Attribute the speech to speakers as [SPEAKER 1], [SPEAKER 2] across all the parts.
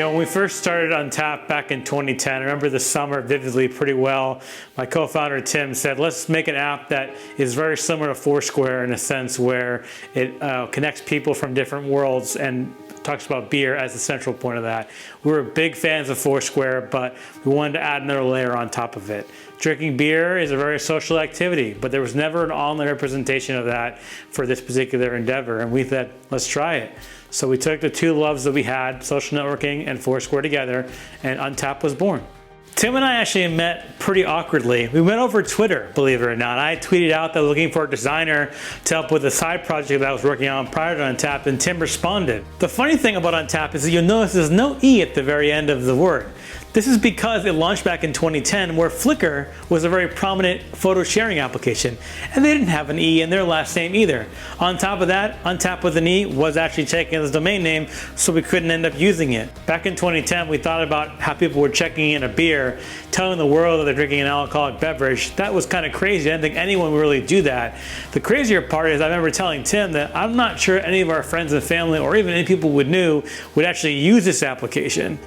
[SPEAKER 1] When we first started Untappd back in 2010, I remember the summer vividly pretty well. My co-founder Tim said, let's make an app that is very similar to Foursquare in a sense where it connects people from different worlds and talks about beer as the central point of that. We were big fans of Foursquare, but we wanted to add another layer on top of it. Drinking beer is a very social activity, but there was never an online representation of that for this particular endeavor, and we said, let's try it. So we took the two loves that we had, social networking and Foursquare together, and Untappd was born. Tim and I actually met pretty awkwardly. We met over Twitter, believe it or not. I tweeted out that I was looking for a designer to help with a side project that I was working on prior to Untappd, and Tim responded. The funny thing about Untappd is that you'll notice there's no E at the very end of the word. This is because it launched back in 2010, where Flickr was a very prominent photo sharing application, and they didn't have an E in their last name either. On top of that, Untappd with an E was actually taken as a domain name, so we couldn't end up using it. Back in 2010, we thought about how people were checking in a beer, telling the world that they're drinking an alcoholic beverage. That was kind of crazy. I didn't think anyone would really do that. The crazier part is I remember telling Tim that I'm not sure any of our friends and family, or even any people we knew, would actually use this application.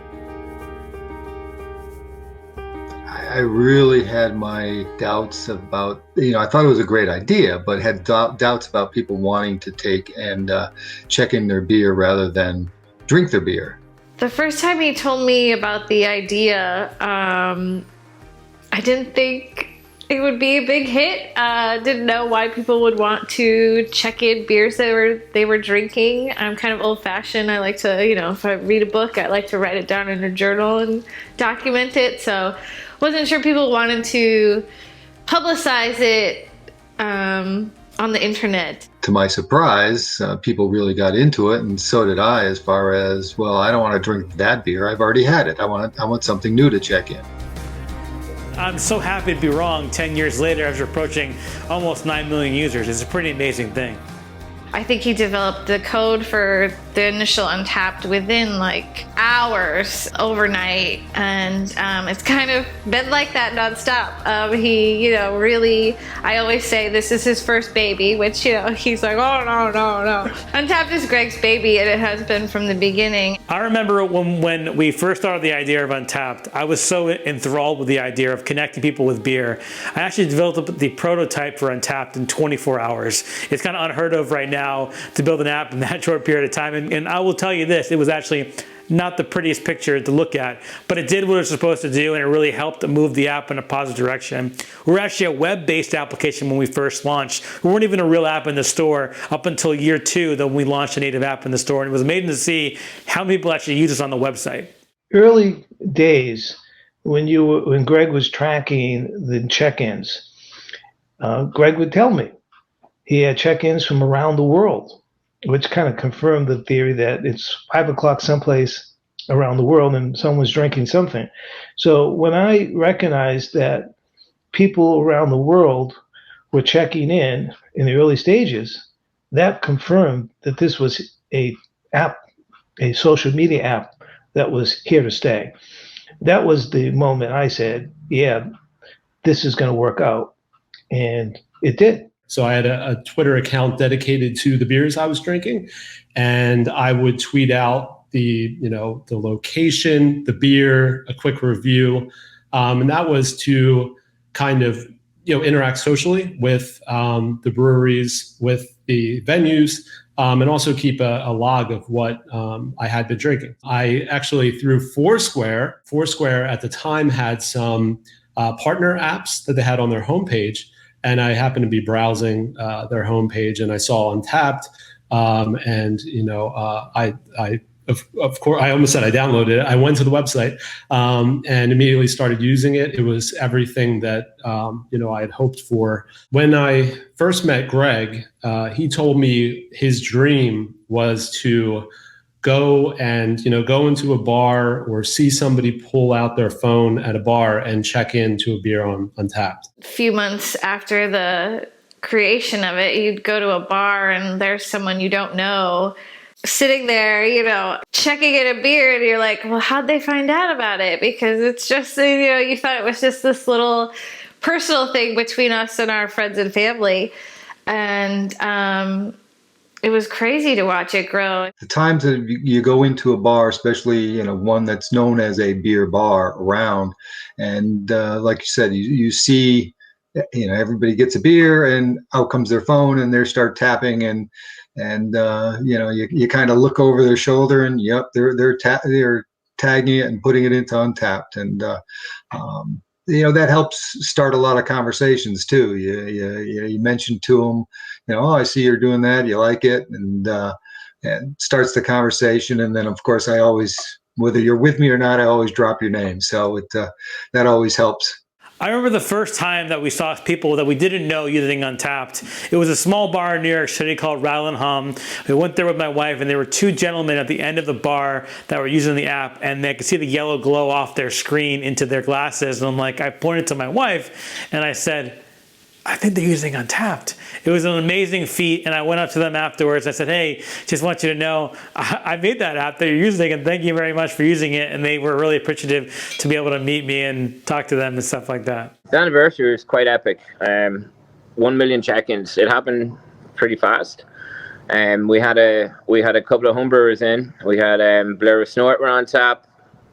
[SPEAKER 2] I really had my doubts about, I thought it was a great idea, but had doubts about people wanting to take and check in their beer rather than drink their beer.
[SPEAKER 3] The first time he told me about the idea, I didn't think it would be a big hit. Didn't know why people would want to check in beers that they were drinking. I'm kind of old-fashioned. I like to, if I read a book, I like to write it down in a journal and document it. So wasn't sure people wanted to publicize it on the internet.
[SPEAKER 2] To my surprise, people really got into it, and so did I, as far as, well, I don't want to drink that beer. I've already had it. I want something new to check in.
[SPEAKER 1] I'm so happy to be wrong 10 years later after approaching almost 9 million users. It's a pretty amazing thing.
[SPEAKER 3] I think he developed the code for the initial Untappd within like hours overnight, and it's kind of been like that nonstop. He, really, I always say this is his first baby, which, he's like, oh, no. Untappd is Greg's baby, and it has been from the beginning.
[SPEAKER 1] I remember when we first started the idea of Untappd, I was so enthralled with the idea of connecting people with beer. I actually developed the prototype for Untappd in 24 hours. It's kind of unheard of right now to build an app in that short period of time. And I will tell you this, it was actually not the prettiest picture to look at, but it did what it was supposed to do, and it really helped to move the app in a positive direction. We were actually a web-based application when we first launched. We weren't even a real app in the store up until year 2, then we launched a native app in the store, and it was amazing to see how many people actually use us on the website.
[SPEAKER 4] Early days, when Greg was tracking the check-ins, Greg would tell me he had check-ins from around the world, which kind of confirmed the theory that it's 5 o'clock someplace around the world and someone's drinking something. So when I recognized that people around the world were checking in the early stages, that confirmed that this was a social media app that was here to stay. That was the moment I said, yeah, this is going to work out. And it did.
[SPEAKER 5] So I had a Twitter account dedicated to the beers I was drinking, and I would tweet out the location, the beer, a quick review, and that was to kind of interact socially with the breweries, with the venues, and also keep a log of what I had been drinking. I actually, through Foursquare at the time had some partner apps that they had on their homepage. And I happened to be browsing their homepage, and I saw Untappd, of course, I almost said I downloaded it. I went to the website and immediately started using it. It was everything that I had hoped for. When I first met Greg, he told me his dream was to go into a bar or see somebody pull out their phone at a bar and check into a beer on Untappd.
[SPEAKER 3] A few months after the creation of it, you'd go to a bar and there's someone you don't know sitting there, checking in a beer, and you're like, well, how'd they find out about it? Because it's just, you thought it was just this little personal thing between us and our friends and family. And it was crazy to watch it grow.
[SPEAKER 2] The times that you go into a bar, especially one that's known as a beer bar around, and like you said, you see, everybody gets a beer, and out comes their phone, and they start tapping, and you kind of look over their shoulder, and yep, they're tagging it and putting it into Untapped, and that helps start a lot of conversations too. You mention to them, oh, I see you're doing that. You like it, and starts the conversation. And then, of course, I always, whether you're with me or not, I always drop your name. So that always helps.
[SPEAKER 1] I remember the first time that we saw people that we didn't know using Untapped. It was a small bar in New York City called Rattle and Hum. We went there with my wife, and there were two gentlemen at the end of the bar that were using the app, and they could see the yellow glow off their screen into their glasses. And I pointed to my wife, and I said, I think they're using Untapped. It was an amazing feat, and I went up to them afterwards. I said, hey, just want you to know, I made that app that you're using, and thank you very much for using it. And they were really appreciative to be able to meet me and talk to them and stuff like that.
[SPEAKER 6] The anniversary was quite epic. 1 million check-ins. It happened pretty fast. We had a couple of homebrewers in. We had Blair with Snort were on tap.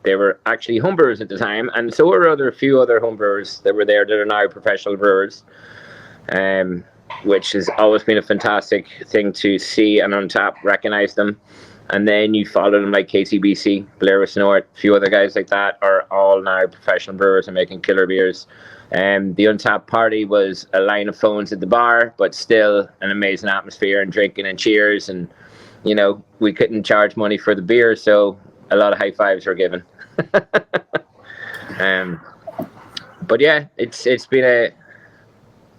[SPEAKER 6] They were actually homebrewers at the time, and so were a few other homebrewers that were there that are now professional brewers. Which has always been a fantastic thing to see, and Untap recognize them. And then you follow them like KTBC, Blair with Snort, a few other guys like that are all now professional brewers and making killer beers. The Untap party was a line of phones at the bar, but still an amazing atmosphere and drinking and cheers. And, we couldn't charge money for the beer, so a lot of high fives were given. But yeah, it's been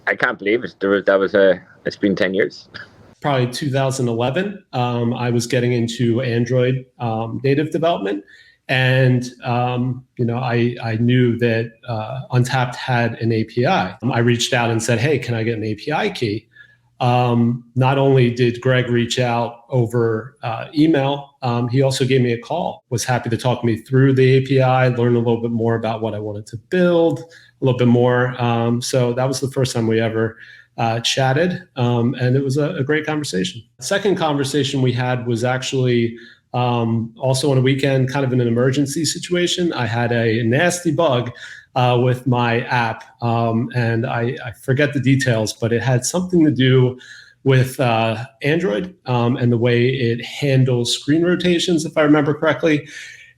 [SPEAKER 6] I can't believe it. It's been 10 years.
[SPEAKER 5] Probably 2011. I was getting into Android native development, and I knew that Untapped had an API. I reached out and said, "Hey, can I get an API key?" Not only did Greg reach out over email, he also gave me a call. Was happy to talk me through the API, learn a little bit more about what I wanted to build, a little bit more. So that was the first time we ever chatted, and it was a great conversation. The second conversation we had was actually also on a weekend, kind of in an emergency situation. I had a nasty bug with my app, and I forget the details, but it had something to do with Android and the way it handles screen rotations, if I remember correctly.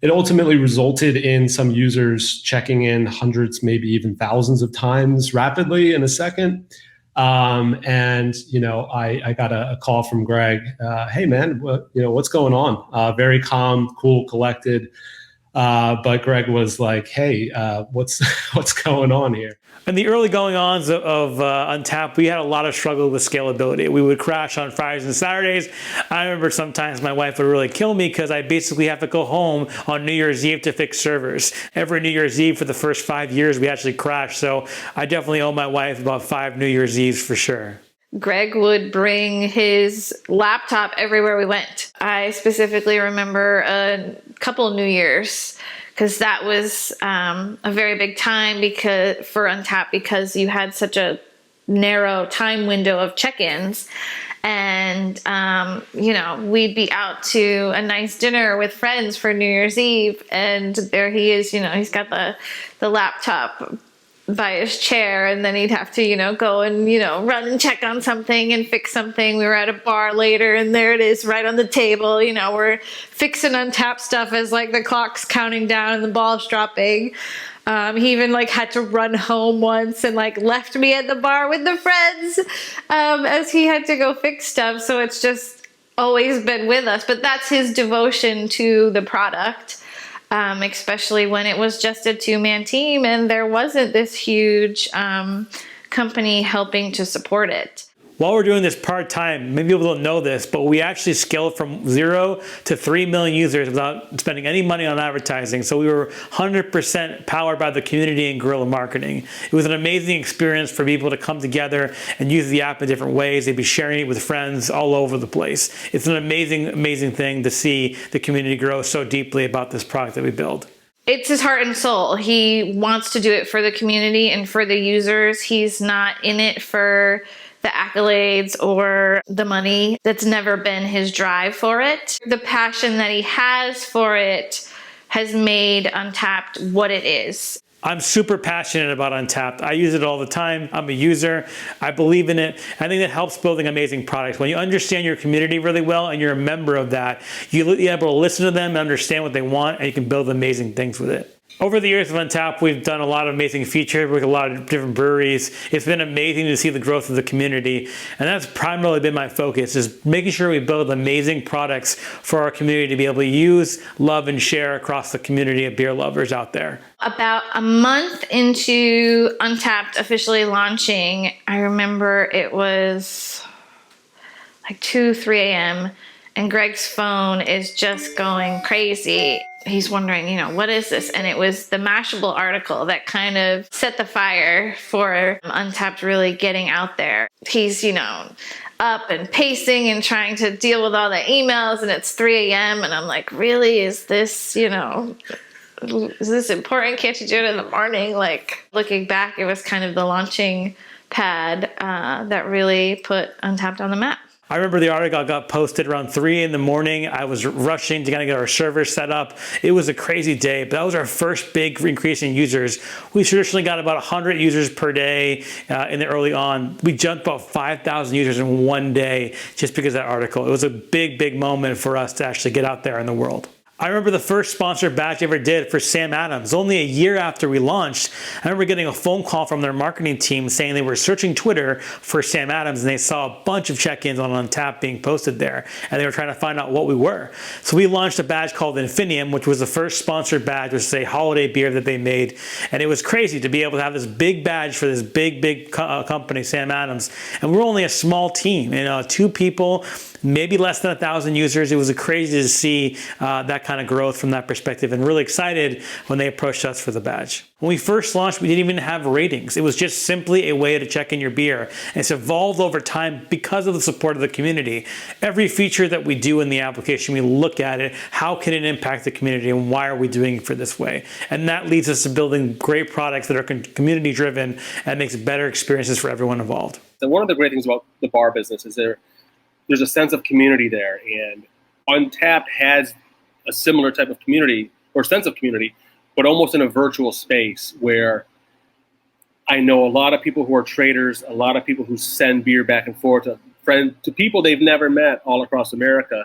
[SPEAKER 5] It ultimately resulted in some users checking in hundreds, maybe even thousands of times rapidly in a second. And I got a call from Greg. Hey man, what's going on? Very calm, cool, collected. But Greg was like, hey, what's going on here?
[SPEAKER 1] In the early going-ons of Untapped, we had a lot of struggle with scalability. We would crash on Fridays and Saturdays. I remember sometimes my wife would really kill me because I basically have to go home on New Year's Eve to fix servers. Every New Year's Eve for the first 5 years, we actually crashed. So I definitely owe my wife about 5 New Year's Eves for sure.
[SPEAKER 3] Greg would bring his laptop everywhere we went. I specifically remember a couple New Years, because that was a very big time for Untapped, because you had such a narrow time window of check-ins. And, we'd be out to a nice dinner with friends for New Year's Eve. And there he is, he's got the laptop by his chair, and then he'd have to, go and, run and check on something and fix something. We were at a bar later, and there it is right on the table. We're fixing Untapped stuff as the clock's counting down and the ball's dropping. He even had to run home once and left me at the bar with the friends as he had to go fix stuff. So it's just always been with us, but that's his devotion to the product. Especially when it was just a 2-man team and there wasn't this huge company helping to support it.
[SPEAKER 1] While we're doing this part-time, maybe people don't know this, but we actually scaled from 0 to 3 million users without spending any money on advertising. So we were 100% powered by the community and guerrilla marketing. It was an amazing experience for people to come together and use the app in different ways. They'd be sharing it with friends all over the place. It's an amazing, amazing thing to see the community grow so deeply about this product that we build.
[SPEAKER 3] It's his heart and soul. He wants to do it for the community and for the users. He's not in it for the accolades or the money. That's never been his drive for it. The passion that he has for it has made Untapped what it is.
[SPEAKER 1] I'm super passionate about Untapped. I use it all the time. I'm a user. I believe in it. I think that helps building amazing products. When you understand your community really well and you're a member of that, you're able to listen to them and understand what they want, and you can build amazing things with it. Over the years of Untapped, we've done a lot of amazing features with a lot of different breweries. It's been amazing to see the growth of the community, and that's primarily been my focus, is making sure we build amazing products for our community to be able to use, love, and share across the community of beer lovers out there.
[SPEAKER 3] About a month into Untapped officially launching, I remember it was like 2, 3 a.m. and Greg's phone is just going crazy. He's wondering, what is this? And it was the Mashable article that kind of set the fire for Untapped really getting out there. He's, up and pacing and trying to deal with all the emails, and it's 3 a.m. and I'm like, really? Is this, is this important? Can't you do it in the morning? Like, looking back, it was kind of the launching pad that really put Untapped on the map.
[SPEAKER 1] I remember the article got posted around 3 in the morning. I was rushing to kind of get our servers set up. It was a crazy day, but that was our first big increase in users. We traditionally got about 100 users per day in the early on. We jumped about 5,000 users in one day just because of that article. It was a big, big moment for us to actually get out there in the world. I remember the first sponsored badge I ever did for Sam Adams. Only a year after we launched, I remember getting a phone call from their marketing team saying they were searching Twitter for Sam Adams, and they saw a bunch of check-ins on Untapped being posted there, and they were trying to find out what we were. So we launched a badge called Infinium, which was the first sponsored badge, which is a holiday beer that they made. And it was crazy to be able to have this big badge for this big company, Sam Adams. And we're only a small team, 2 people, maybe less than 1,000 users. It was crazy to see that kind of growth from that perspective, and really excited when they approached us for the badge. When we first launched, we didn't even have ratings. It was just simply a way to check in your beer. And it's evolved over time because of the support of the community. Every feature that we do in the application, we look at it, how can it impact the community, and why are we doing it for this way? And that leads us to building great products that are community driven and makes better experiences for everyone involved.
[SPEAKER 7] So one of the great things about the bar business is there's a sense of community there, and Untapped has a similar type of community or sense of community, but almost in a virtual space where I know a lot of people who are traders, a lot of people who send beer back and forth to people they've never met all across America,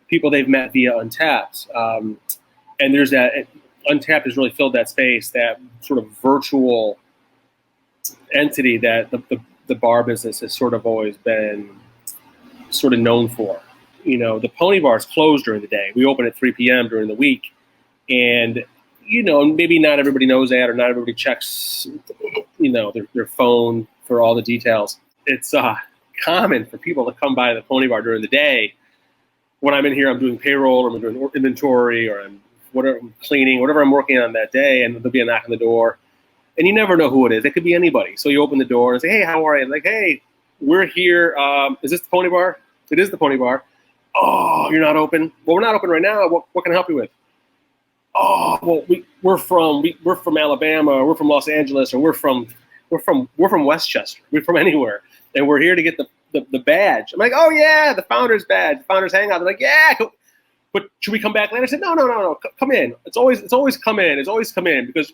[SPEAKER 7] people they've met via Untapped. And there's that, Untapped has really filled that space, that sort of virtual entity that the bar business has sort of always been sort of known for. The Pony Bar is closed during the day. We open at 3 p.m. during the week. And, maybe not everybody knows that, or not everybody checks, their phone for all the details. It's common for people to come by the Pony Bar during the day. When I'm in here, I'm doing payroll, or I'm doing inventory, or I'm cleaning, whatever I'm working on that day, and there'll be a knock on the door. And you never know who it is. It could be anybody. So you open the door and say, hey, how are you? Like, hey, we're here. Is this the Pony Bar? It is the Pony Bar. Oh, you're not open? Well, we're not open right now. What can I help you with? Oh, well, we're from Alabama, we're from Los Angeles, or we're from Westchester. We're from anywhere, and we're here to get the badge. I'm like, oh yeah, the founder's badge, the founder's hangout. They're like, yeah, but should we come back later? I said, no, come in. It's always come in. It's always come in, because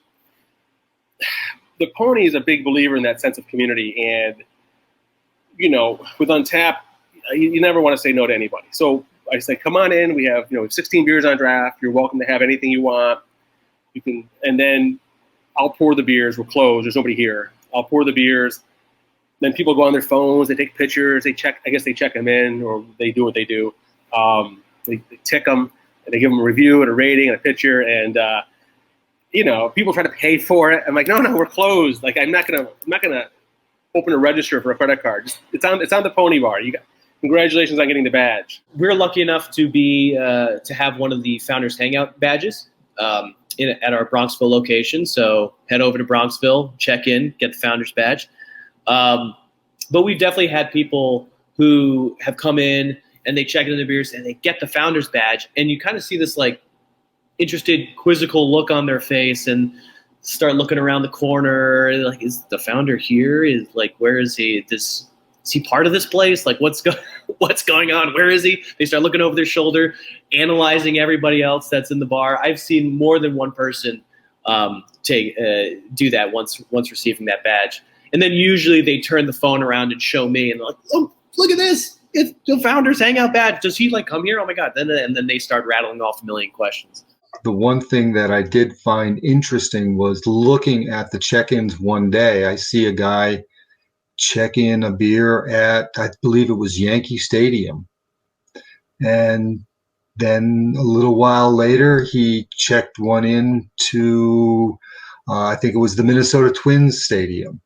[SPEAKER 7] the Pony is a big believer in that sense of community, and with Untapped, you never want to say no to anybody. So I say, come on in. We have 16 beers on draft. You're welcome to have anything you want. You can, and then I'll pour the beers. We're closed. There's nobody here. I'll pour the beers. Then people go on their phones. They take pictures. They check. I guess they check them in, or they do what they do. They tick them, and they give them a review and a rating and a picture. And people try to pay for it. I'm like, no, we're closed. Like, I'm not gonna open a register for a credit card. It's on the Pony Bar. Congratulations on getting the badge.
[SPEAKER 8] We're lucky enough to be to have one of the Founders Hangout badges at our Bronxville location. So head over to Bronxville, check in, get the Founders badge. But we've definitely had people who have come in and they check in the beers and they get the Founders badge, and you kind of see this like interested, quizzical look on their face and start looking around the corner. Like, is the founder here? Is like, where is he? is he part of this place? Like, what's going on? Where is he? They start looking over their shoulder, analyzing everybody else that's in the bar. I've seen more than one person do that once receiving that badge. And then usually they turn the phone around and show me, and they're like, oh, look at this. It's the Founders Hangout badge. Does he like come here? Oh my God. And then they start rattling off a million questions.
[SPEAKER 2] The one thing that I did find interesting was looking at the check-ins one day. I see a guy check in a beer at, I believe it was Yankee Stadium. And then a little while later, he checked one in to, I think it was the Minnesota Twins Stadium.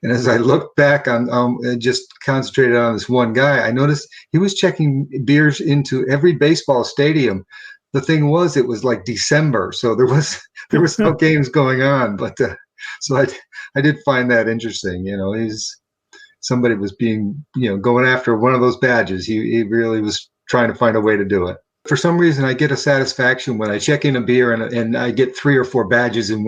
[SPEAKER 2] And as I looked back on, just concentrated on this one guy, I noticed he was checking beers into every baseball stadium. The thing was, it was like December, so there was no games going on. But so I did find that interesting. You know, somebody was being, going after one of those badges. He really was trying to find a way to do it. For some reason, I get a satisfaction when I check in a beer and I get 3 or 4 badges in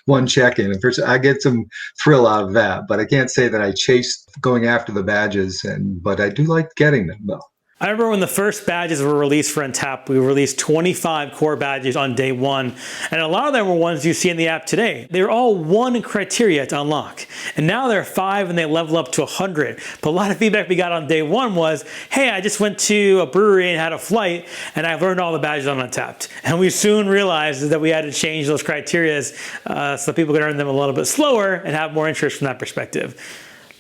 [SPEAKER 2] one check-in. I get some thrill out of that, but I can't say that I chase going after the badges, but I do like getting them though.
[SPEAKER 1] I remember when the first badges were released for Untappd, we released 25 core badges on day 1. And a lot of them were ones you see in the app today. They were all 1 criteria to unlock. And now they're 5 and they level up to 100. But a lot of feedback we got on day 1 was, hey, I just went to a brewery and had a flight and I've learned all the badges on Untappd. And we soon realized that we had to change those criteria so people could earn them a little bit slower and have more interest from that perspective.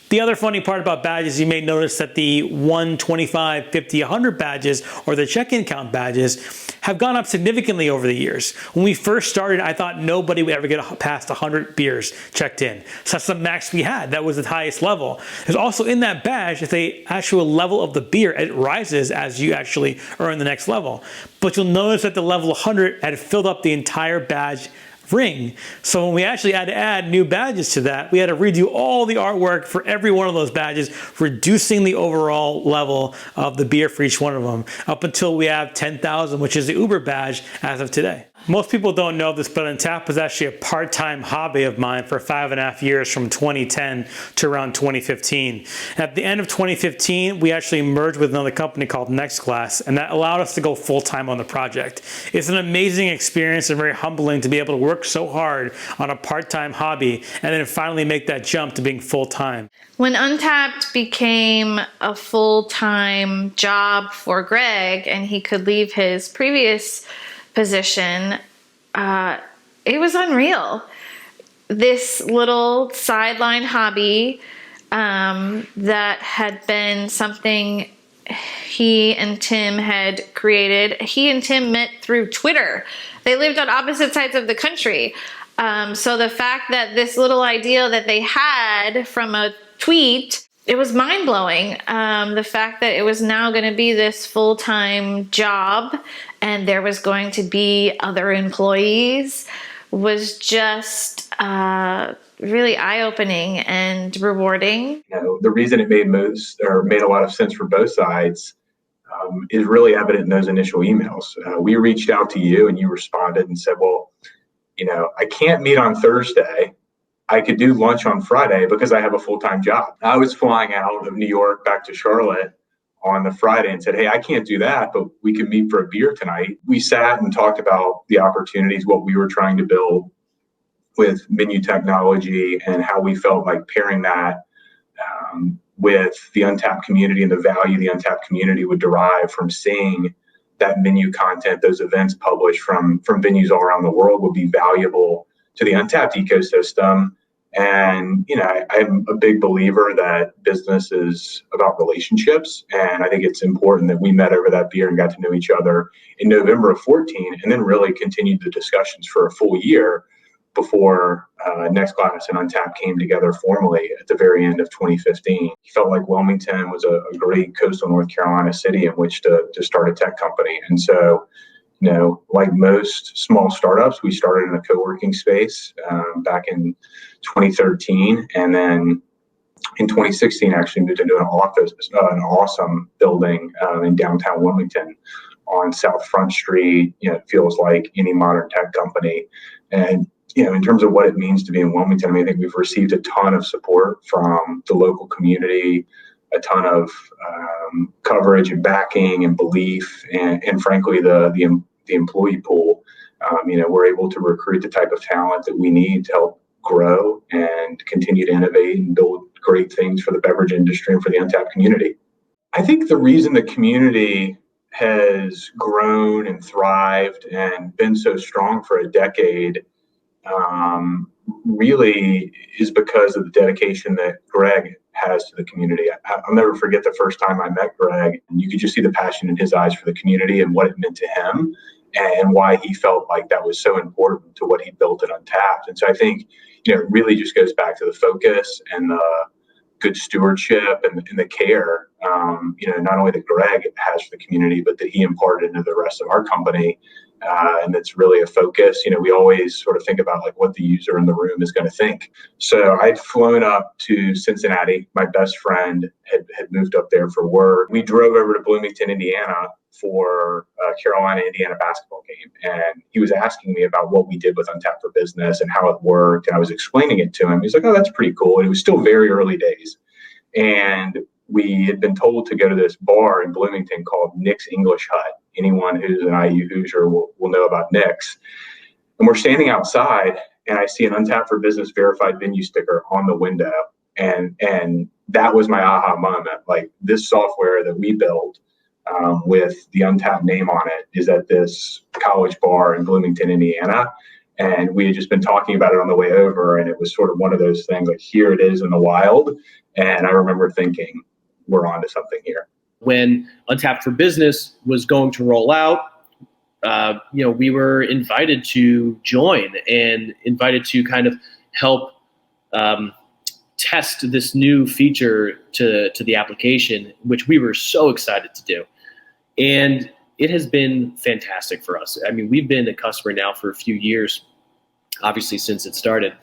[SPEAKER 1] The other funny part about badges, you may notice that the 1, 25, 50, 100 badges, or the check-in count badges, have gone up significantly over the years. When we first started, I thought nobody would ever get past 100 beers checked in. So that's the max we had. That was the highest level. There's also in that badge, if the actual level of the beer, it rises as you actually earn the next level. But you'll notice that the level 100 had filled up the entire badge ring. So when we actually had to add new badges to that, we had to redo all the artwork for every one of those badges, reducing the overall level of the beer for each one of them up until we have 10,000, which is the Uber badge as of today. Most people don't know this, but Untappd was actually a part-time hobby of mine for 5.5 years from 2010 to around 2015. At the end of 2015, we actually merged with another company called NextClass, and that allowed us to go full-time on the project. It's an amazing experience and very humbling to be able to work so hard on a part-time hobby and then finally make that jump to being full-time.
[SPEAKER 3] When Untappd became a full-time job for Greg and he could leave his previous position, it was unreal. This little sideline hobby that had been something he and Tim had created. He and Tim met through Twitter. They lived on opposite sides of the country. So the fact that this little idea that they had from a tweet, it was mind-blowing. The fact that it was now going to be this full-time job and there was going to be other employees was just really eye-opening and rewarding.
[SPEAKER 9] The reason it made a lot of sense for both sides is really evident in those initial emails. We reached out to you and you responded and said, well, I can't meet on Thursday. I could do lunch on Friday because I have a full-time job. I was flying out of New York back to Charlotte on the Friday and said, hey, I can't do that, but we can meet for a beer tonight. We sat and talked about the opportunities, what we were trying to build with menu technology and how we felt like pairing that with the Untappd community and the value the Untappd community would derive from seeing that menu content, those events published from venues all around the world would be valuable to the Untappd ecosystem. And, I'm a big believer that business is about relationships. And I think it's important that we met over that beer and got to know each other in November of 14 and then really continued the discussions for a full year before NextClass and Untappd came together formally at the very end of 2015. He felt like Wilmington was a great coastal North Carolina city in which to start a tech company. And so, like most small startups, we started in a co-working space back in 2013. And then in 2016, actually moved into an awesome building in downtown Wilmington on South Front Street. It feels like any modern tech company. And in terms of what it means to be in Wilmington, I mean, I think we've received a ton of support from the local community, a ton of coverage and backing and belief, and frankly, the employee pool. We're able to recruit the type of talent that we need to help grow and continue to innovate and build great things for the beverage industry and for the Untappd community. I think the reason the community has grown and thrived and been so strong for a decade really is because of the dedication that Greg has to the community. I'll never forget the first time I met Greg, and you could just see the passion in his eyes for the community and what it meant to him and why he felt like that was so important to what he built at Untappd. And so I think, it really just goes back to the focus and the good stewardship and the care, not only that Greg has for the community, but that he imparted into the rest of our company. And it's really a focus. We always sort of think about like what the user in the room is going to think. So I'd flown up to Cincinnati. My best friend had moved up there for work. We drove over to Bloomington, Indiana for a Carolina-Indiana basketball game. And he was asking me about what we did with Untappd for Business and how it worked. And I was explaining it to him. He's like, oh, that's pretty cool. And it was still very early days. And we had been told to go to this bar in Bloomington called Nick's English Hut. Anyone who's an IU Hoosier will know about Nick's. And we're standing outside, and I see an Untappd for Business verified venue sticker on the window. And that was my aha moment. Like, this software that we built with the Untappd name on it is at this college bar in Bloomington, Indiana. And we had just been talking about it on the way over, and it was sort of one of those things like, here it is in the wild. And I remember thinking, we're onto something here.
[SPEAKER 8] When Untappd for Business was going to roll out, we were invited to join and invited to kind of help test this new feature to the application, which we were so excited to do. And it has been fantastic for us. I mean, we've been a customer now for a few years, obviously since it started,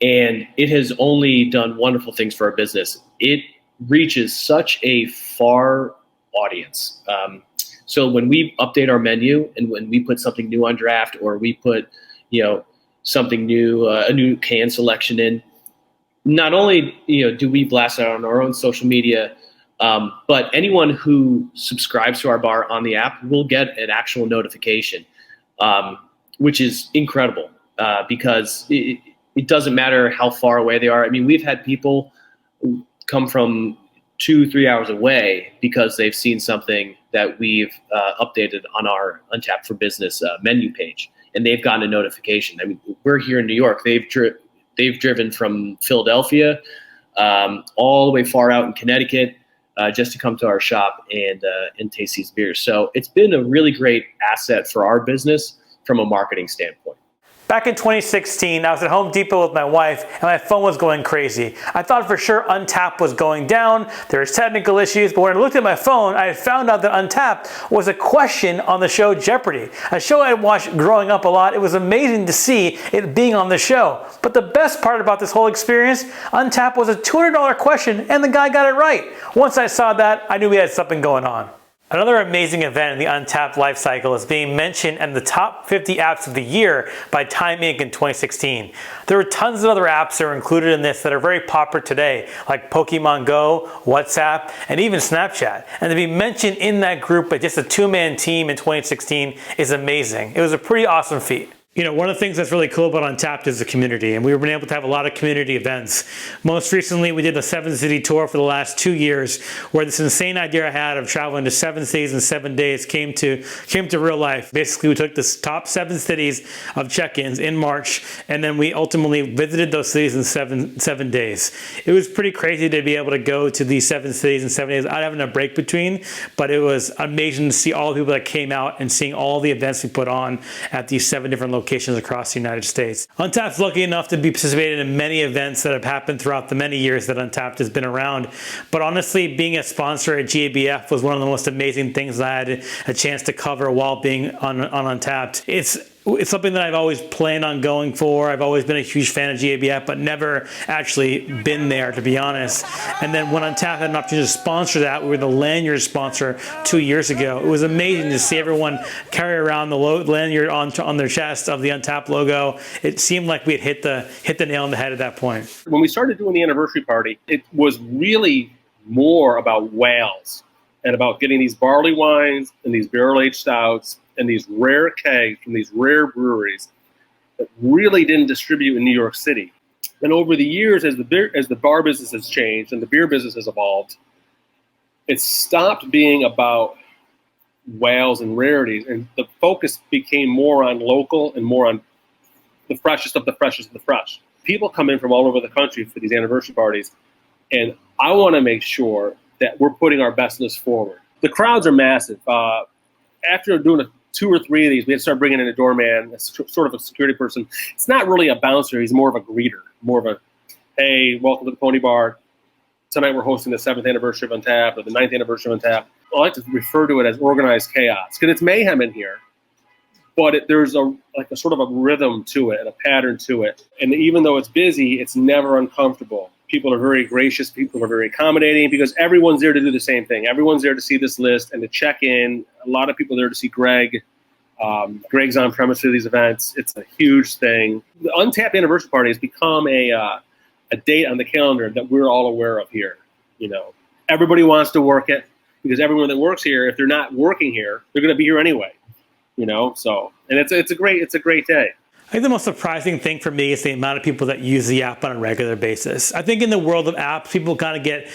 [SPEAKER 8] and it has only done wonderful things for our business. It reaches such a far audience. So when we update our menu and when we put something new on draft, or we put, something new, a new can selection in, not only, do we blast it on our own social media, but anyone who subscribes to our bar on the app will get an actual notification, which is incredible because it doesn't matter how far away they are. I mean, we've had people come from 2-3 hours away because they've seen something that we've updated on our Untappd for Business menu page, and they've gotten a notification. I mean, we're here in New York. They've driven from Philadelphia all the way far out in Connecticut just to come to our shop and taste these beers. So it's been a really great asset for our business from a marketing standpoint.
[SPEAKER 1] Back in 2016, I was at Home Depot with my wife, and my phone was going crazy. I thought for sure Untappd was going down. There was technical issues, but when I looked at my phone, I had found out that Untappd was a question on the show Jeopardy, a show I watched growing up a lot. It was amazing to see it being on the show. But the best part about this whole experience, Untappd was a $200 question, and the guy got it right. Once I saw that, I knew we had something going on. Another amazing event in the Untappd life cycle is being mentioned in the top 50 apps of the year by Time Inc. in 2016. There are tons of other apps that are included in this that are very popular today, like Pokemon Go, WhatsApp, and even Snapchat. And to be mentioned in that group by just a two-man team in 2016 is amazing. It was a pretty awesome feat. One of the things that's really cool about Untappd is the community, and we've been able to have a lot of community events. Most recently, we did the 7-city tour for the last 2 years, where this insane idea I had of traveling to 7 cities in 7 days came to real life. Basically, we took the top 7 cities of check-ins in March, and then we ultimately visited those cities in seven days. It was pretty crazy to be able to go to these 7 cities in 7 days. I having a break between, but it was amazing to see all the people that came out and seeing all the events we put on at these 7 different locations across the United States. Untappd's lucky enough to be participating in many events that have happened throughout the many years that Untappd has been around. But honestly, being a sponsor at GABF was one of the most amazing things that I had a chance to cover while being on Untappd. It's it's something that I've always planned on going for. I've always been a huge fan of GABF, but never actually been there, to be honest. And then when Untappd had an opportunity to sponsor that, we were the lanyard sponsor 2 years ago. It was amazing to see everyone carry around the lanyard on their chest of the Untappd logo. It seemed like we had hit the nail on the head at that point.
[SPEAKER 7] When we started doing the anniversary party, it was really more about whales and about getting these barley wines and these barrel-aged stouts and these rare kegs from these rare breweries that really didn't distribute in New York City. And over the years, as the bar business has changed and the beer business has evolved, it stopped being about whales and rarities, and the focus became more on local and more on the freshest of the freshest of the fresh. People come in from all over the country for these anniversary parties, and I want to make sure that we're putting our best list forward. The crowds are massive. After doing 2 or 3 of these, we had to start bringing in a doorman, sort of a security person. It's not really a bouncer. He's more of a greeter, more of a, hey, welcome to the Pony Bar. Tonight we're hosting the 7th anniversary of Untappd or the 9th anniversary of Untappd. I like to refer to it as organized chaos because it's mayhem in here, but there's a sort of a rhythm to it and a pattern to it. And even though it's busy, it's never uncomfortable. People are very gracious. People are very accommodating because everyone's there to do the same thing. Everyone's there to see this list and to check in. A lot of people are there to see Greg. Greg's on premise for these events. It's a huge thing. The Untappd anniversary party has become a date on the calendar that we're all aware of here. You know, everybody wants to work it because everyone that works here, if they're not working here, they're going to be here anyway. You know, so and it's a great day.
[SPEAKER 1] I think the most surprising thing for me is the amount of people that use the app on a regular basis. I think in the world of apps, people kind of get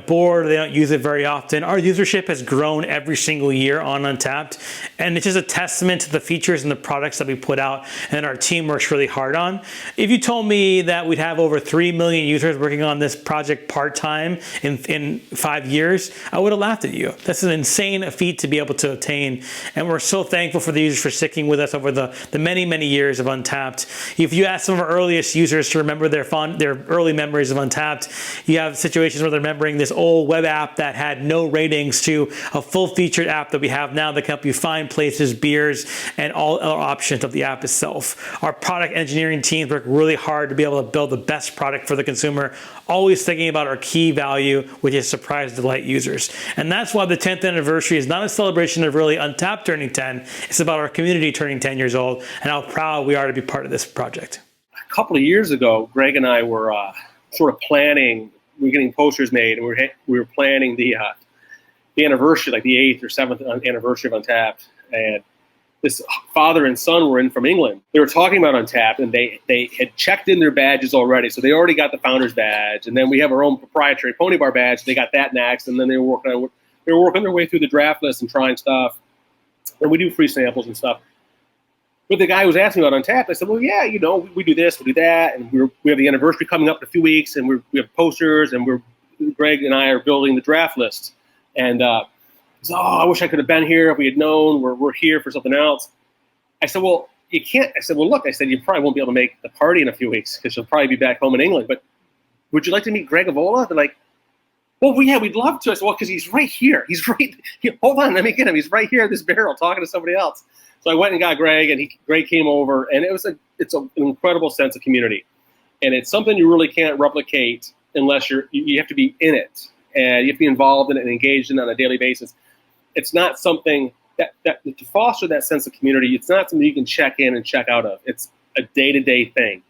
[SPEAKER 1] bored. They don't use it very often. Our usership has grown every single year on Untappd, and it's just a testament to the features and the products that we put out and our team works really hard on. If you told me that we'd have over 3 million users working on this project part-time in 5 years, I would have laughed at you. That's an insane feat to be able to attain, and we're so thankful for the users for sticking with us over the many, many years of Untappd. If you ask some of our earliest users to remember their early memories of Untappd, you have situations where they're remembering this old web app that had no ratings to a full-featured app that we have now that can help you find places, beers, and all other options of the app itself. Our product engineering teams work really hard to be able to build the best product for the consumer, always thinking about our key value, which is surprise delight users. And that's why the 10th anniversary is not a celebration of really Untappd turning 10. It's about our community turning 10 years old and how proud we are to be part of this project.
[SPEAKER 7] A couple of years ago, Greg and I were sort of planning. We were getting posters made, and we were planning the anniversary, like the 8th or 7th anniversary of Untappd. And this father and son were in from England. They were talking about Untappd, and they had checked in their badges already, so they already got the founder's badge. And then we have our own proprietary Pony Bar badge. They got that next, and then they were working their way through the draft list and trying stuff. And we do free samples and stuff. But the guy was asking about Untappd. I said, well, yeah, we do this, we do that, and we have the anniversary coming up in a few weeks, and we have posters, and Greg and I are building the draft list. And he said, oh, I wish I could have been here if we had known. We're here for something else. I said, well, you can't. I said, well, look, you probably won't be able to make the party in a few weeks because you'll probably be back home in England. But would you like to meet Greg Avola? They're like, well, yeah, we'd love to. I said, well, because he's right here. He's right here. Hold on, let me get him. He's right here at this barrel talking to somebody else. So I went and got Greg, and Greg came over, and it's an incredible sense of community, and it's something you really can't replicate unless you have to be in it, and you have to be involved in it and engaged in it on a daily basis. It's not something that to foster that sense of community. It's not something you can check in and check out of. It's a day-to-day thing.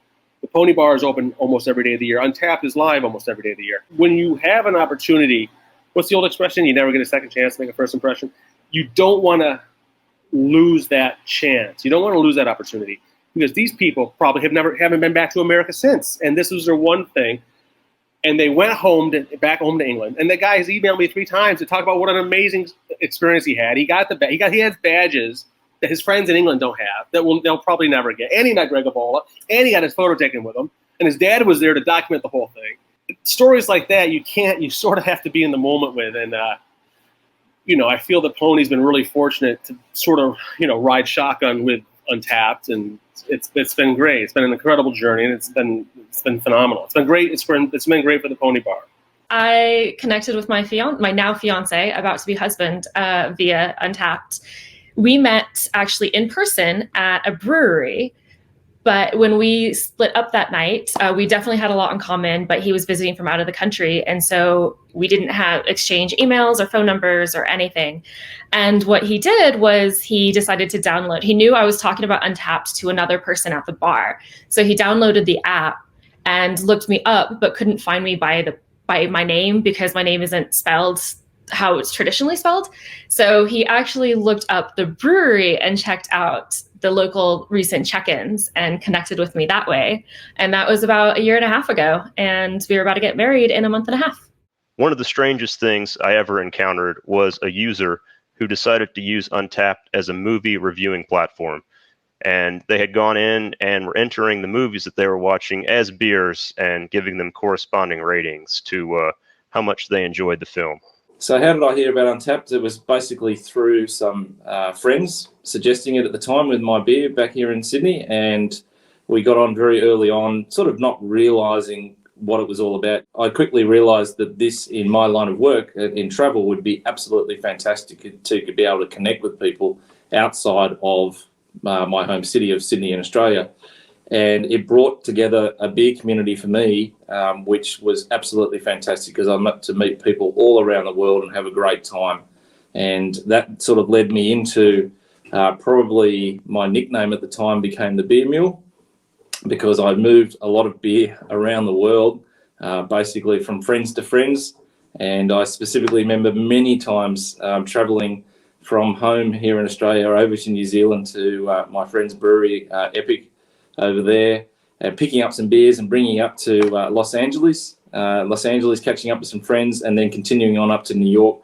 [SPEAKER 7] The Pony Bar is open almost every day of the year. Untappd is live almost every day of the year. When you have an opportunity, what's the old expression? You never get a second chance to make a first impression. You don't want to lose that chance. You don't want to lose that opportunity because these people probably haven't been back to America since, and this was their one thing. And they went back home to England. And the guy has emailed me 3 times to talk about what an amazing experience he had. He has badges that his friends in England don't have that they'll probably never get. And he met Greg Avola, and he got his photo taken with him. And his dad was there to document the whole thing. Stories like that you sort of have to be in the moment with. And I feel that Pony's been really fortunate to sort of, ride shotgun with Untappd, and it's been great. It's been an incredible journey, and it's been phenomenal. It's been great. It's been great for the Pony Bar.
[SPEAKER 10] I connected with my now fiance, about to be husband, via Untappd, we met actually in person at a brewery. But when we split up that night, we definitely had a lot in common, but he was visiting from out of the country. And so we didn't have exchange emails or phone numbers or anything. And what he did was he decided to download. He knew I was talking about Untappd to another person at the bar. So he downloaded the app and looked me up, but couldn't find me by my name because my name isn't spelled how it's traditionally spelled. So he actually looked up the brewery and checked out the local recent check-ins and connected with me that way. And that was about a year and a half ago. And we were about to get married in a month and a half.
[SPEAKER 11] One of the strangest things I ever encountered was a user who decided to use Untappd as a movie reviewing platform. And they had gone in and were entering the movies that they were watching as beers and giving them corresponding ratings to how much they enjoyed the film.
[SPEAKER 12] So how did I hear about Untappd? It was basically through some friends suggesting it at the time with my beer back here in Sydney. And we got on very early on, sort of not realising what it was all about. I quickly realised that this, in my line of work, in travel, would be absolutely fantastic to be able to connect with people outside of my home city of Sydney in Australia. And it brought together a beer community for me, which was absolutely fantastic because I'm up to meet people all around the world and have a great time. And that sort of led me into probably my nickname at the time became the Beer Mule, because I moved a lot of beer around the world, basically from friends to friends. And I specifically remember many times traveling from home here in Australia over to New Zealand to my friend's brewery, Epic, over there, picking up some beers and bringing up to Los Angeles, catching up with some friends, and then continuing on up to New York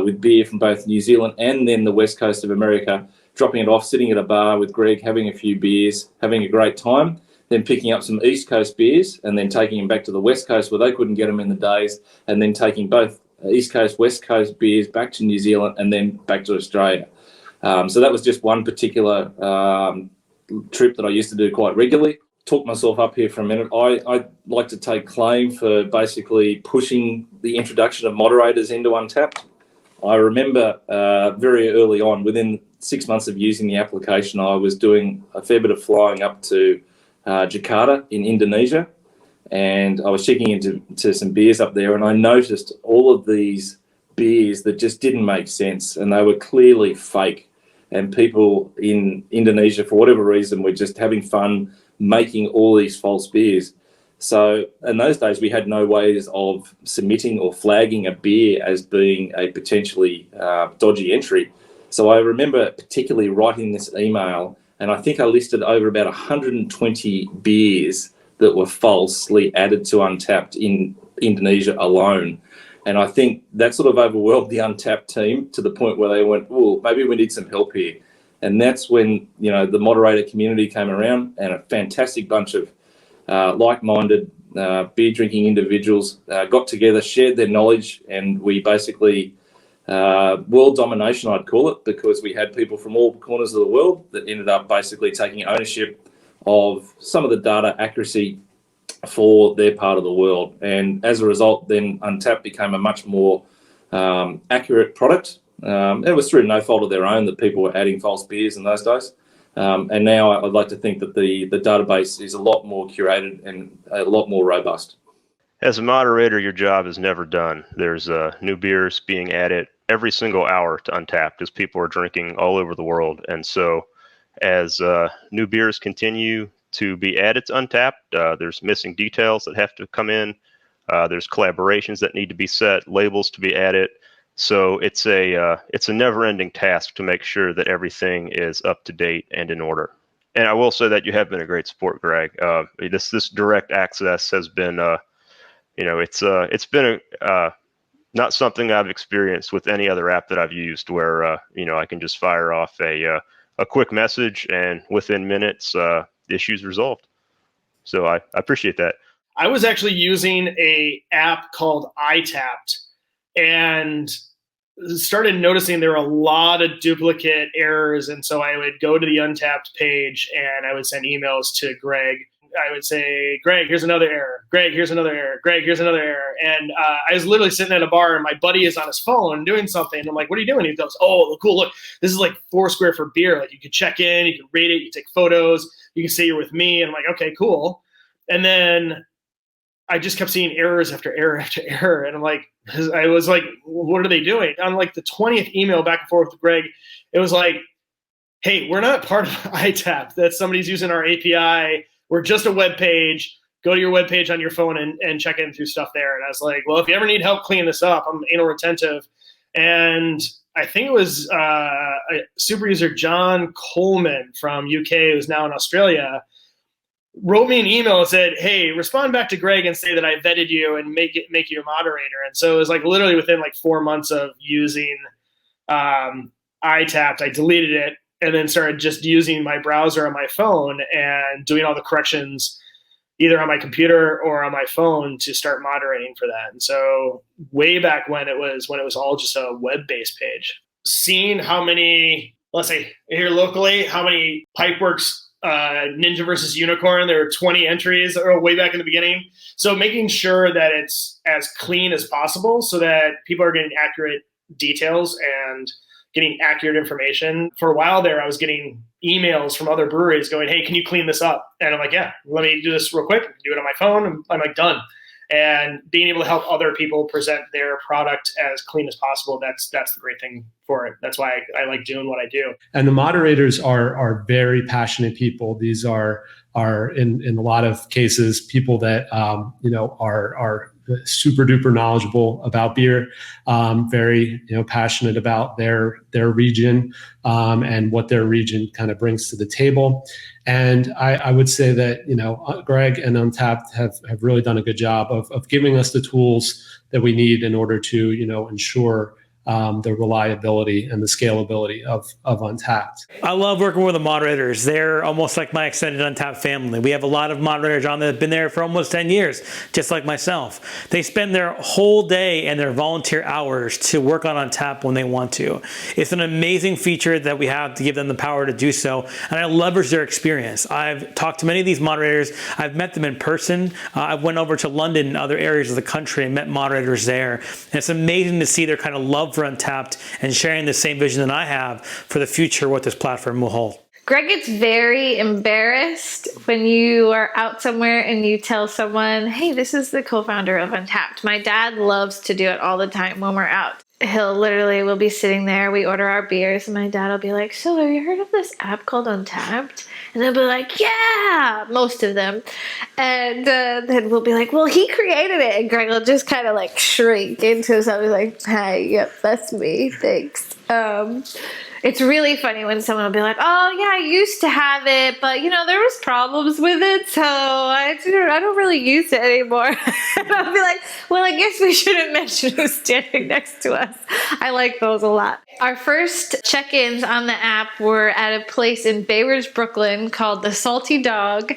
[SPEAKER 12] with beer from both New Zealand and then the west coast of America, dropping it off, sitting at a bar with Greg, having a few beers, having a great time, then picking up some East Coast beers and then taking them back to the West Coast where they couldn't get them in the days, and then taking both East Coast, West Coast beers back to New Zealand and then back to Australia. So that was just one particular trip that I used to do quite regularly. Talk myself up here for a minute. I like to take claim for basically pushing the introduction of moderators into Untappd. I remember very early on, within 6 months of using the application, I was doing a fair bit of flying up to Jakarta in Indonesia, and I was checking into some beers up there, and I noticed all of these beers that just didn't make sense, and they were clearly fake. And people in Indonesia, for whatever reason, were just having fun making all these false beers. So in those days, we had no ways of submitting or flagging a beer as being a potentially dodgy entry. So I remember particularly writing this email, and I think I listed over about 120 beers that were falsely added to Untappd in Indonesia alone. And I think that sort of overwhelmed the Untappd team to the point where they went, "Oh, maybe we need some help here." And that's when, the moderator community came around, and a fantastic bunch of like-minded beer drinking individuals got together, shared their knowledge, and we basically world domination, I'd call it, because we had people from all corners of the world that ended up basically taking ownership of some of the data accuracy for their part of the world. And as a result, then Untappd became a much more accurate product. It was through no fault of their own that people were adding false beers in those days. And now I'd like to think that the database is a lot more curated and a lot more robust.
[SPEAKER 11] As a moderator, your job is never done. There's new beers being added every single hour to Untappd as people are drinking all over the world. And so as new beers continue to be added to Untappd, there's missing details that have to come in. There's collaborations that need to be set, labels to be added. So it's a never-ending task to make sure that everything is up to date and in order. And I will say that you have been a great support, Greg. This direct access has been, it's been not something I've experienced with any other app that I've used, where I can just fire off a quick message and within minutes, issues resolved. So I appreciate that.
[SPEAKER 13] I was actually using a app called iTappd, and started noticing there were a lot of duplicate errors. And so I would go to the Untappd page and I would send emails to Greg. I would say, Greg, here's another error. Greg, here's another error. Greg, here's another error. And I was literally sitting at a bar, and my buddy is on his phone doing something. And I'm like, what are you doing? He goes, oh, cool. Look, this is like Foursquare for beer. Like, you can check in, you can rate it, you take photos, you can say you're with me. And I'm like, okay, cool. And then I just kept seeing errors after error after error. And I'm like, I was like, what are they doing? On like the 20th email back and forth with Greg, it was like, hey, we're not part of ITAP. That somebody's using our API. We're just a web page. Go to your web page on your phone and check in through stuff there. And I was like, well, if you ever need help cleaning this up, I'm anal retentive. And I think it was a super user, John Coleman from UK, who's now in Australia, wrote me an email and said, hey, respond back to Greg and say that I vetted you and make you a moderator. And so it was like literally within like 4 months of using iTapped, I deleted it and then started just using my browser on my phone and doing all the corrections either on my computer or on my phone to start moderating for that. And so way back when it was all just a web-based page, seeing how many, let's say here locally, how many Pipeworks Ninja versus Unicorn, there were 20 entries way back in the beginning. So making sure that it's as clean as possible so that people are getting accurate details and getting accurate information. For a while there, I was getting emails from other breweries going, hey, can you clean this up? And I'm like, yeah, let me do this real quick. I can do it on my phone. And I'm like, done. And being able to help other people present their product as clean as possible, that's the great thing for it. That's why I like doing what I do.
[SPEAKER 5] And the moderators are very passionate people. These are in a lot of cases people that are super duper knowledgeable about beer, very passionate about their region and what their region kind of brings to the table. And I would say that Greg and Untapped have really done a good job of giving us the tools that we need in order to ensure the reliability and the scalability of Untapped.
[SPEAKER 1] I love working with the moderators. They're almost like my extended Untapped family. We have a lot of moderators on that have been there for almost 10 years, just like myself. They spend their whole day and their volunteer hours to work on Untapped when they want to. It's an amazing feature that we have to give them the power to do so, and I leverage their experience. I've talked to many of these moderators. I've met them in person. I went over to London and other areas of the country and met moderators there. And it's amazing to see their kind of love for Untapped and sharing the same vision that I have for the future, what this platform will hold.
[SPEAKER 3] Greg gets very embarrassed when you are out somewhere and you tell someone, hey, this is the co-founder of Untapped. My dad loves to do it all the time when we're out. We'll be sitting there, we order our beers, and my dad will be like, so have you heard of this app called Untapped? And they'll be like, yeah, most of them. And then we'll be like, well, he created it. And Greg will just kind of like shrink into himself. He's like, hi, yep, that's me, thanks. It's really funny when someone will be like, oh yeah, I used to have it, but there was problems with it, so I don't really use it anymore. And I'll be like, well, I guess we shouldn't mention who's standing next to us. I like those a lot. Our first check-ins on the app were at a place in Bay Ridge, Brooklyn called the Salty Dog.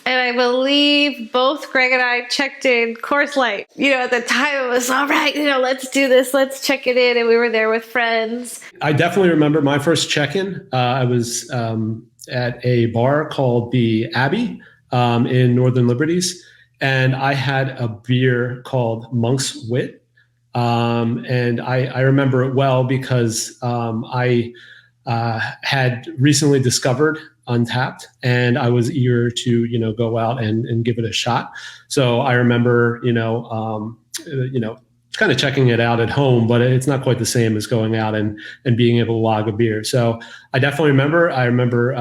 [SPEAKER 3] And I believe both Greg and I checked in Coors Light. At the time it was, all right, let's do this, let's check it in. And we were there with friends.
[SPEAKER 5] I definitely remember my first check-in. I was at a bar called the Abbey in Northern Liberties. And I had a beer called Monk's Wit. And I remember it well because I had recently discovered Untapped, and I was eager to go out and give it a shot. So I remember kind of checking it out at home, but it's not quite the same as going out and being able to log a beer. So I definitely remember. I remember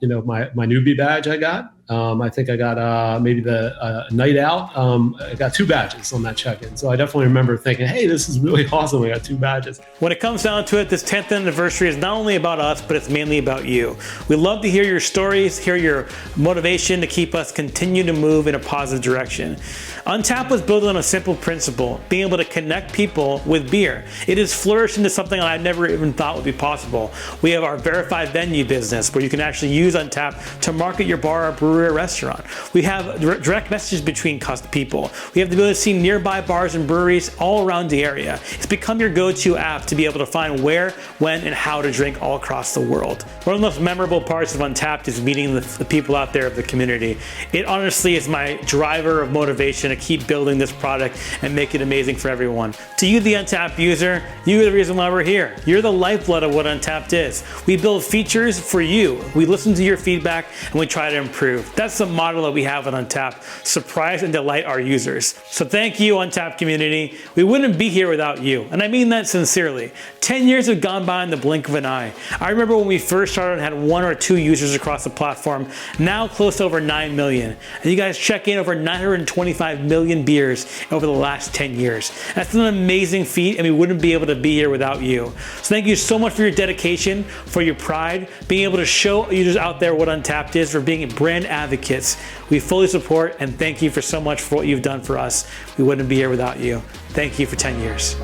[SPEAKER 5] my newbie badge I got. I think I got maybe the night out. I got 2 badges on that check-in. So I definitely remember thinking, hey, this is really awesome. I got 2 badges.
[SPEAKER 1] When it comes down to it, this 10th anniversary is not only about us, but it's mainly about you. We love to hear your stories, hear your motivation to keep us continue to move in a positive direction. Untapped was built on a simple principle, being able to connect people with beer. It has flourished into something I never even thought would be possible. We have our verified venue business where you can actually use Untapped to market your bar or brewery brewery or restaurant. We have direct messages between people. We have the ability to see nearby bars and breweries all around the area. It's become your go-to app to be able to find where, when, and how to drink all across the world. One of the most memorable parts of Untappd is meeting the people out there of the community. It honestly is my driver of motivation to keep building this product and make it amazing for everyone. To you, the Untappd user, you're the reason why we're here. You're the lifeblood of what Untappd is. We build features for you. We listen to your feedback and we try to improve. That's the model that we have at Untappd. Surprise and delight our users. So thank you, Untappd community. We wouldn't be here without you. And I mean that sincerely. 10 years have gone by in the blink of an eye. I remember when we first started and had 1 or 2 users across the platform, now close to over 9 million. And you guys check in over 925 million beers over the last 10 years. That's an amazing feat, and we wouldn't be able to be here without you. So thank you so much for your dedication, for your pride, being able to show users out there what Untappd is, for being brand advocates. We fully support and thank you for so much for what you've done for us. We wouldn't be here without you. Thank you for 10 years.